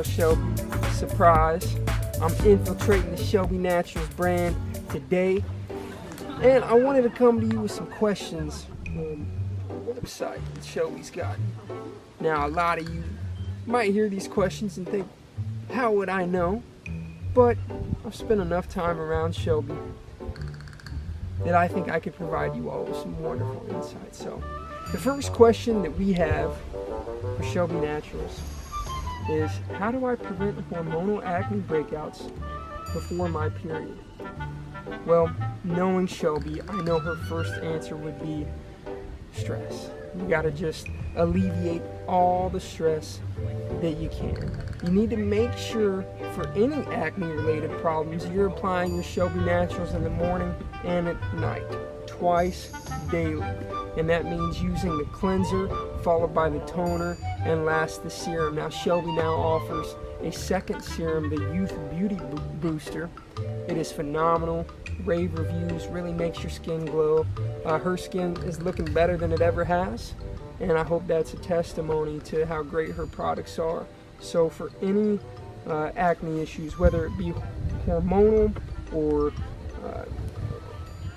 Shelby. Surprise. I'm infiltrating the Shelby Naturals brand today. And I wanted to come to you with some questions on the website that Shelby's got. Now, a lot of you might hear these questions and think, how would I know? But I've spent enough time around Shelby that I think I could provide you all with some wonderful insights. So, the first question that we have for Shelby Naturals is, how do I prevent hormonal acne breakouts before my period? Well, knowing Shelby, I know her first answer would be stress. You gotta just alleviate all the stress that you can. You need to make sure for any acne related problems, you're applying your Shelby Naturals in the morning and at night, twice daily. And that means using the cleanser, followed by the toner, and last the serum. Now Shelby now offers a second serum, the Youth Beauty Booster. It is phenomenal. Rave reviews, really makes your skin glow. Her skin is looking better than it ever has, and I hope that's a testimony to how great her products are. So for any acne issues, whether it be hormonal or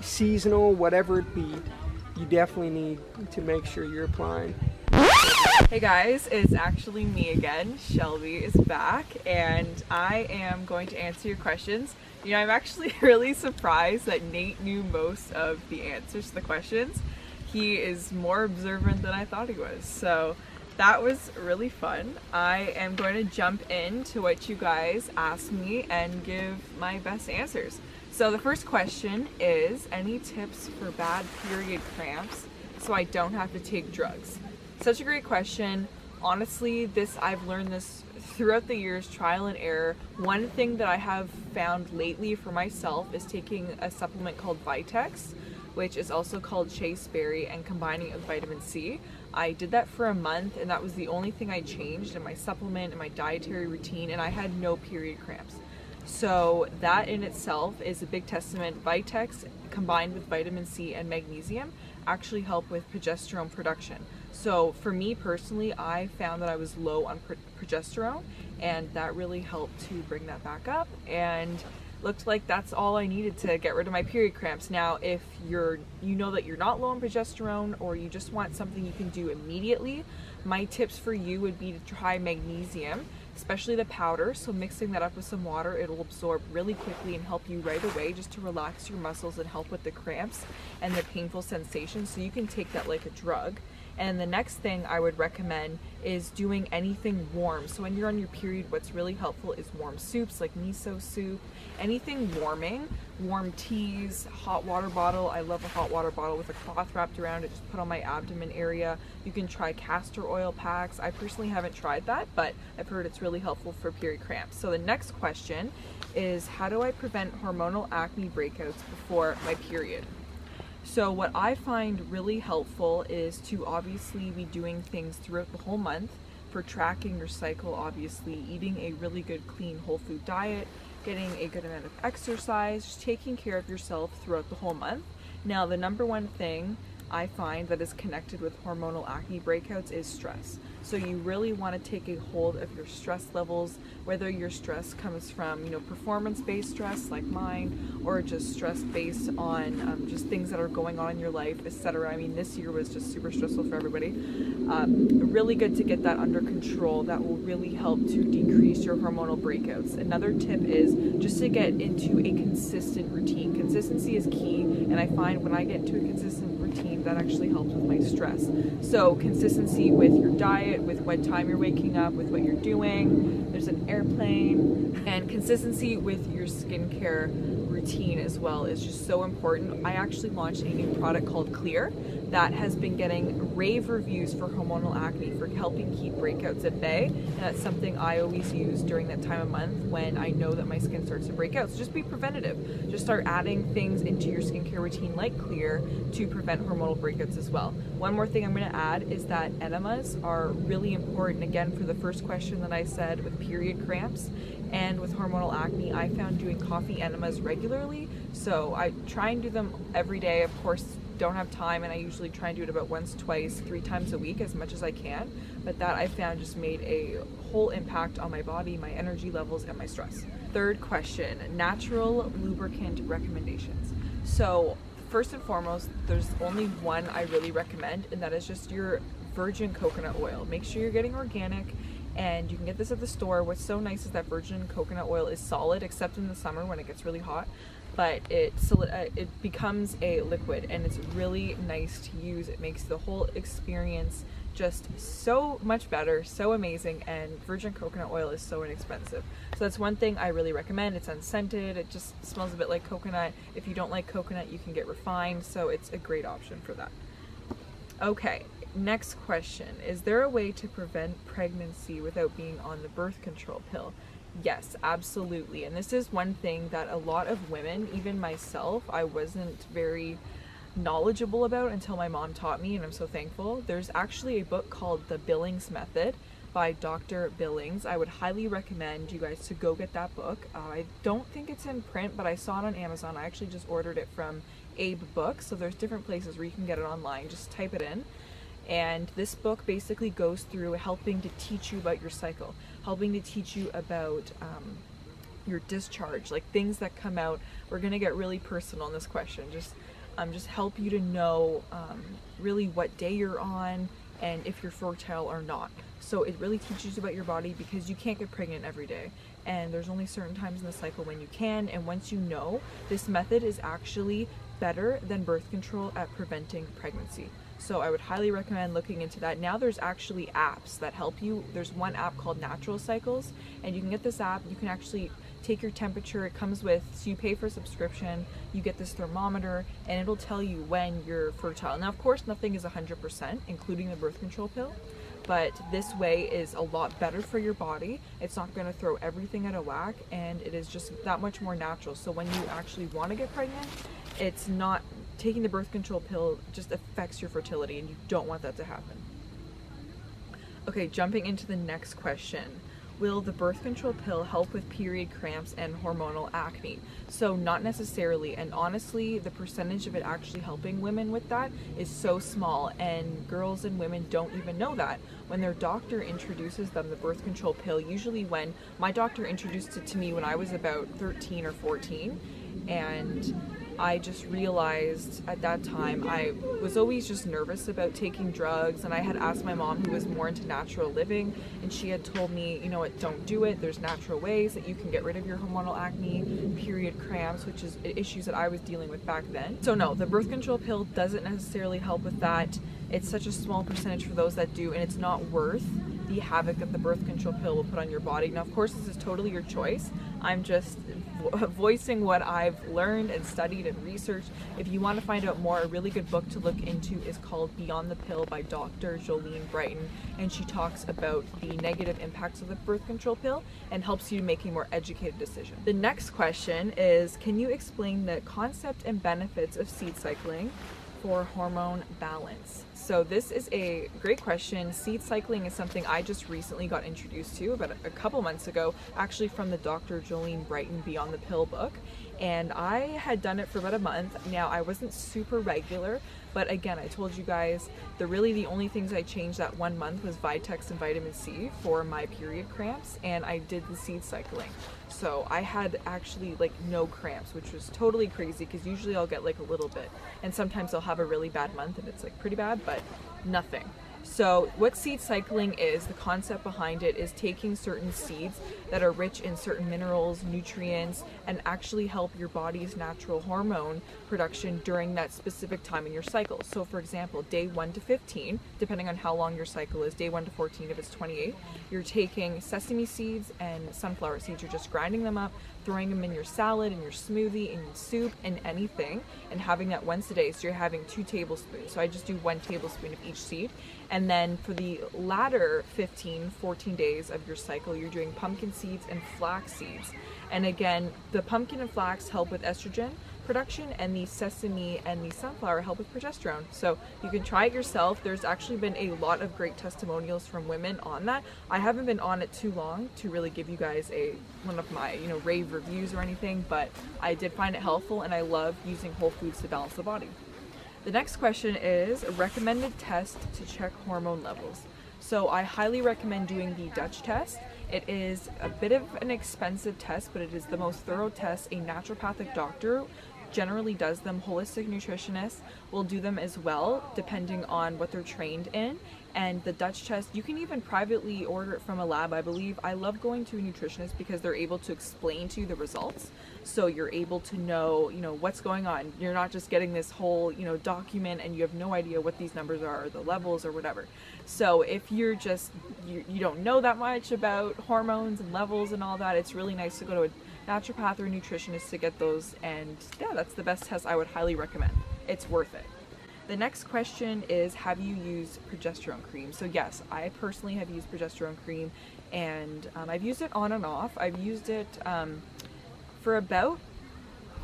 seasonal, whatever it be, you definitely need to make sure you're applying. Hey guys, it's actually me again. Shelby is back and I am going to answer your questions. You know, I'm actually really surprised that Nate knew most of the answers to the questions. He is more observant than I thought he was. So that was really fun. I am going to jump into what you guys asked me and give my best answers. So the first question is, any tips for bad period cramps so I don't have to take drugs? Such a great question. Honestly, I've learned this throughout the years, trial and error. One thing that I have found lately for myself is taking a supplement called Vitex, which is also called chaseberry, and combining it with vitamin C. I did that for a month and that was the only thing I changed in my supplement and my dietary routine, and I had no period cramps. So that in itself is a big testament. Vitex combined with vitamin C and magnesium actually help with progesterone production. So for me personally, I found that I was low on progesterone, and that really helped to bring that back up, and looked like that's all I needed to get rid of my period cramps. Now, if you know that you're not low on progesterone, or you just want something you can do immediately, my tips for you would be to try magnesium, especially the powder. So mixing that up with some water, it'll absorb really quickly and help you right away, just to relax your muscles and help with the cramps and the painful sensations. So you can take that like a drug. And the next thing I would recommend is doing anything warm. So when you're on your period, what's really helpful is warm soups like miso soup, anything warming, warm teas, hot water bottle. I love a hot water bottle with a cloth wrapped around it, just put on my abdomen area. You can try castor oil packs. I personally haven't tried that, but I've heard it's really helpful for period cramps. So the next question is, how do I prevent hormonal acne breakouts before my period? So what I find really helpful is to obviously be doing things throughout the whole month for tracking your cycle, obviously eating a really good clean whole food diet, getting a good amount of exercise, just taking care of yourself throughout the whole month. Now, the number one thing I find that is connected with hormonal acne breakouts is stress. So you really want to take a hold of your stress levels, whether your stress comes from, performance-based stress like mine, or just stress based on just things that are going on in your life, etc. I mean, this year was just super stressful for everybody. Really good to get that under control. That will really help to decrease your hormonal breakouts. Another tip is just to get into a consistent routine. Consistency is key, and I find when I get into a consistent routine, that actually helps with my stress. So consistency with your diet, with what time you're waking up, with what you're doing. There's an airplane. And consistency with your skincare routine as well is just so important. I actually launched a new product called Clear that has been getting rave reviews for hormonal acne, for helping keep breakouts at bay, and that's something I always use during that time of month when I know that my skin starts to break out. So just be preventative. Just start adding things into your skincare routine like Clear to prevent hormonal breakouts as well. One more thing I'm going to add is that enemas are really important, again, for the first question that I said with period cramps and with hormonal acne. I found doing coffee enemas regularly, so I try and do them every day. Of course, don't have time, and I usually try and do it about once, twice, 3 times a week as much as I can. But that I found just made a whole impact on my body, my energy levels, and my stress. Third question, natural lubricant recommendations. So first and foremost, there's only one I really recommend, and that is just your virgin coconut oil. Make sure you're getting organic, and you can get this at the store. What's so nice is that virgin coconut oil is solid, except in the summer when it gets really hot, but it becomes a liquid, and it's really nice to use. It makes the whole experience just so much better, so amazing, and virgin coconut oil is so inexpensive. So that's one thing I really recommend. It's unscented, it just smells a bit like coconut. If you don't like coconut, you can get refined, so it's a great option for that. Okay, next question. Is there a way to prevent pregnancy without being on the birth control pill? Yes, absolutely. And this is one thing that a lot of women, even myself, I wasn't very knowledgeable about until my mom taught me, and I'm so thankful. There's actually a book called The Billings Method by Dr. Billings. I would highly recommend you guys to go get that book. I don't think it's in print, but I saw it on Amazon. I actually just ordered it from Abe Books, so there's different places where you can get it online. Just type it in. And this book basically goes through helping to teach you about your cycle, helping to teach you about your discharge, like things that come out. We're gonna get really personal in this question. Just help you to know really what day you're on and if you're fertile or not. So it really teaches you about your body, because you can't get pregnant every day, and there's only certain times in the cycle when you can. And once you know, this method is actually better than birth control at preventing pregnancy. So I would highly recommend looking into that. Now there's actually apps that help you. There's one app called Natural Cycles, and you can get this app. You can actually take your temperature. It comes with, so you pay for a subscription, you get this thermometer, and it'll tell you when you're fertile. Now, of course, nothing is 100%, including the birth control pill, but this way is a lot better for your body. It's not going to throw everything out of whack, and it is just that much more natural. So when you actually want to get pregnant, it's not taking the birth control pill just affects your fertility, and you don't want that to happen. Okay, jumping into the next question. Will the birth control pill help with period cramps and hormonal acne? So not necessarily, and honestly, the percentage of it actually helping women with that is so small, and girls and women don't even know that. When their doctor introduces them the birth control pill, usually when my doctor introduced it to me when I was about 13 or 14, and I just realized at that time I was always just nervous about taking drugs, and I had asked my mom, who was more into natural living, and she had told me, you know what, don't do it. There's natural ways that you can get rid of your hormonal acne, period cramps, which is issues that I was dealing with back then. So no, the birth control pill doesn't necessarily help with that. It's such a small percentage for those that do, and it's not worth the havoc that the birth control pill will put on your body. Now, of course, this is totally your choice. I'm just voicing what I've learned and studied and researched. If you want to find out more, a really good book to look into is called Beyond the Pill by Dr. Jolene Brighton, and she talks about the negative impacts of the birth control pill and helps you make a more educated decision. The next question is, can you explain the concept and benefits of seed cycling for hormone balance? So this is a great question. Seed cycling is something I just recently got introduced to about a couple months ago, actually from the Dr. Jolene Brighton Beyond the Pill book. And I had done it for about a month. Now, I wasn't super regular, but again, I told you guys the only things I changed that 1 month was Vitex and vitamin C for my period cramps, and I did the seed cycling. So I had actually like no cramps, which was totally crazy, because usually I'll get like a little bit, and sometimes I'll have a really bad month and it's like pretty bad, but nothing. So what seed cycling is, the concept behind it is taking certain seeds that are rich in certain minerals, nutrients, and actually help your body's natural hormone production during that specific time in your cycle. So for example, day 1 to 15, depending on how long your cycle is, day 1 to 14 if it's 28, you're taking sesame seeds and sunflower seeds. You're just grinding them up, throwing them in your salad, in your smoothie, in soup, in anything, and having that once a day. So you're having 2 tablespoons. So I just do 1 tablespoon of each seed. And then for the latter 14 days of your cycle, you're doing pumpkin seeds and flax seeds. And again, the pumpkin and flax help with estrogen production, and the sesame and the sunflower help with progesterone. So you can try it yourself. There's actually been a lot of great testimonials from women on that. I haven't been on it too long to really give you guys one of my rave reviews or anything, but I did find it helpful, and I love using whole foods to balance the body. The next question is recommended test to check hormone levels. So I highly recommend doing the Dutch test. It is a bit of an expensive test, but it is the most thorough test. A naturopathic doctor generally does them. Holistic nutritionists will do them as well, depending on what they're trained in. And the Dutch test, you can even privately order it from a lab, I believe. I love going to a nutritionist because they're able to explain to you the results. So you're able to know, what's going on. You're not just getting this whole, document and you have no idea what these numbers are or the levels or whatever. So if you're just, you don't know that much about hormones and levels and all that, it's really nice to go to a naturopath or a nutritionist to get those. And yeah, that's the best test I would highly recommend. It's worth it. The next question is, have you used progesterone cream? So yes, I personally have used progesterone cream, and I've used it on and off. I've used it for about,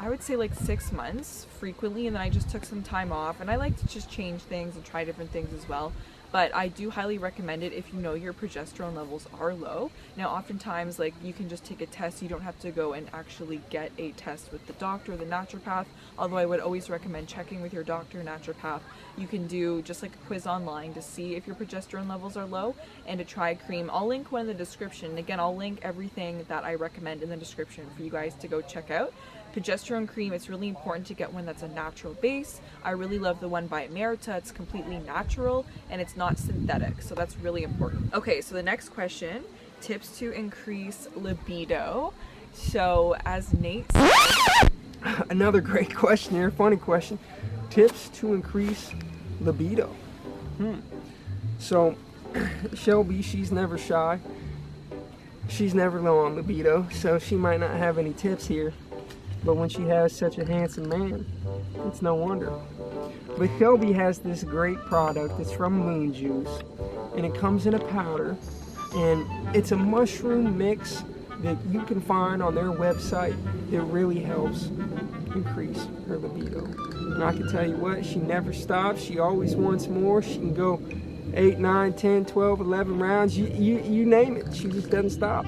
I would say like 6 months frequently, and then I just took some time off, and I like to just change things and try different things as well. But I do highly recommend it if you know your progesterone levels are low. Now, oftentimes, like, you can just take a test. You don't have to go and actually get a test with the doctor or the naturopath, although I would always recommend checking with your doctor or naturopath. You can do just like a quiz online to see if your progesterone levels are low and to try cream. I'll link one in the description. And again, I'll link everything that I recommend in the description for you guys to go check out. Progesterone cream, it's really important to get one that's a natural base. I really love the one by Merita. It's completely natural and it's not synthetic, so that's really important. Okay, so the next question, tips to increase libido. So as Nate said, Another great question here, funny question. Tips to increase libido. So Shelby, she's never shy. She's never low on libido, so she might not have any tips here. But when she has such a handsome man, it's no wonder. But Shelby has this great product. It's from Moon Juice, and it comes in a powder, and it's a mushroom mix that you can find on their website that really helps increase her libido. And I can tell you what, she never stops. She always wants more. She can go 8, 9, 10, 12, 11 rounds. You name it. She just doesn't stop.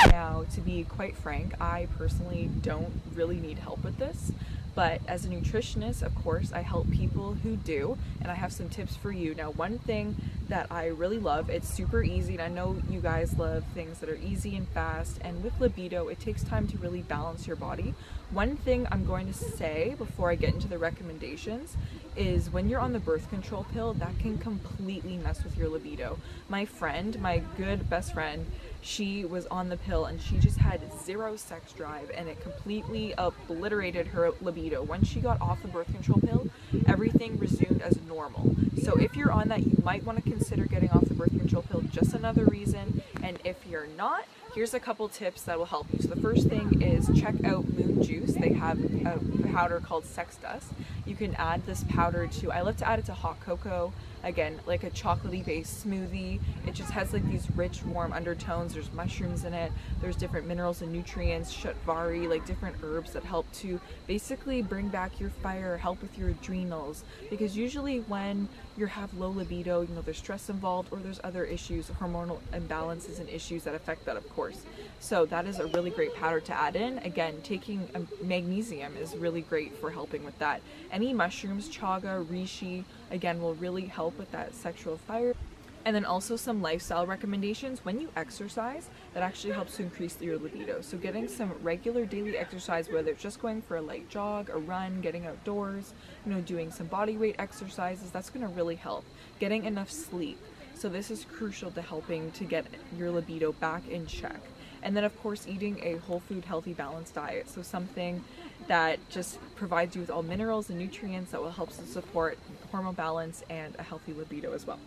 now, to be quite frank, I personally don't really need help with this. But as a nutritionist, of course, I help people who do, and I have some tips for you. Now, one thing that I really love, it's super easy, and I know you guys love things that are easy and fast, and with libido, it takes time to really balance your body. One thing I'm going to say before I get into the recommendations is when you're on the birth control pill, that can completely mess with your libido. My friend, my good best friend, she was on the pill and she just had zero sex drive, and it completely obliterated her libido. Once she got off the birth control pill, everything resumed as normal. So if you're on that, you might want to consider getting off the birth control pill, just another reason. And if you're not, here's a couple tips that will help you. So the first thing is check out Moon Juice. They have a powder called Sex Dust. You can add this powder to, I love to add it to hot cocoa. Again, like a chocolatey based smoothie. It just has like these rich, warm undertones. There's mushrooms in it. There's different minerals and nutrients, shutvari, like different herbs that help to basically bring back your fire, help with your adrenals. Because usually when you have low libido, you know, there's stress involved or there's other issues, hormonal imbalances and issues that affect that, of course. So that is a really great powder to add in. Again, taking magnesium is really great for helping with that. Any mushrooms, chaga, reishi, again, will really help with that sexual fire. And then also some lifestyle recommendations. When you exercise, that actually helps to increase your libido. So getting some regular daily exercise, whether it's just going for a light jog, a run, getting outdoors, you know, doing some body weight exercises, that's going to really help. Getting enough sleep. So this is crucial to helping to get your libido back in check. And then of course eating a whole food, healthy, balanced diet. So something that just provides you with all minerals and nutrients that will help to support hormone balance and a healthy libido as well.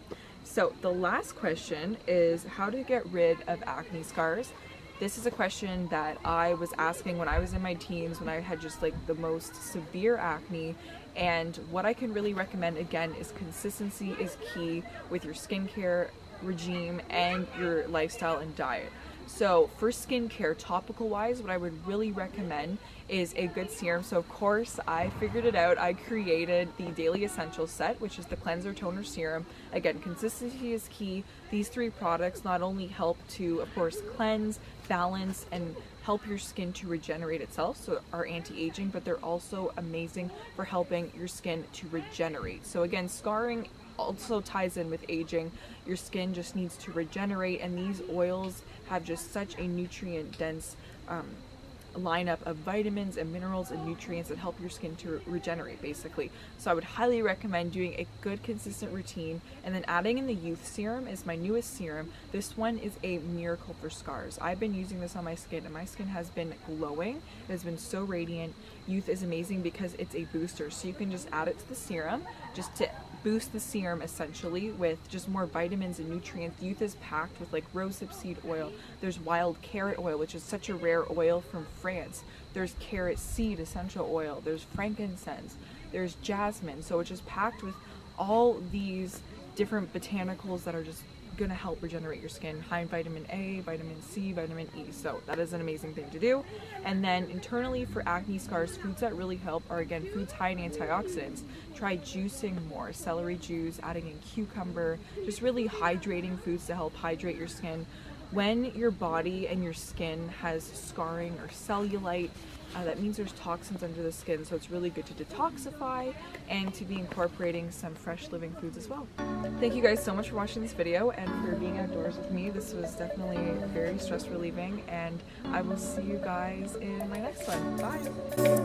So the last question is how to get rid of acne scars. This is a question that I was asking when I was in my teens, when I had just like the most severe acne. And what I can really recommend again is consistency is key with your skincare regime and your lifestyle and diet. So for skincare, topical wise, what I would really recommend is a good serum. So of course I figured it out. I created the Daily Essentials set, which is the cleanser, toner, serum. Again, consistency is key. These three products not only help to, of course, cleanse, balance, and help your skin to regenerate itself, so are anti-aging, but they're also amazing for helping your skin to regenerate. So again, scarring also ties in with aging. Your skin just needs to regenerate, and these oils have just such a nutrient dense lineup of vitamins and minerals and nutrients that help your skin to regenerate, basically. So I would highly recommend doing a good consistent routine, and then adding in the youth serum is my newest serum. This one is a miracle for scars. I've been using this on my skin, and my skin has been glowing. It has been so radiant. Youth is amazing because it's a booster, so you can just add it to the serum just to boost the serum, essentially, with just more vitamins and nutrients. Youth is packed with like rosehip seed oil. There's wild carrot oil, which is such a rare oil from France. There's carrot seed essential oil. There's frankincense. There's jasmine. So it's just packed with all these different botanicals that are just going to help regenerate your skin. High in vitamin A, vitamin C, vitamin E. So that is an amazing thing to do. And then internally for acne scars, foods that really help are, again, foods high in antioxidants. Try juicing more, celery juice, adding in cucumber, just really hydrating foods to help hydrate your skin. When your body and your skin has scarring or cellulite, that means there's toxins under the skin, so it's really good to detoxify and to be incorporating some fresh living foods as well. Thank you guys so much for watching this video and for being outdoors with me. This was definitely very stress relieving, and I will see you guys in my next one. Bye!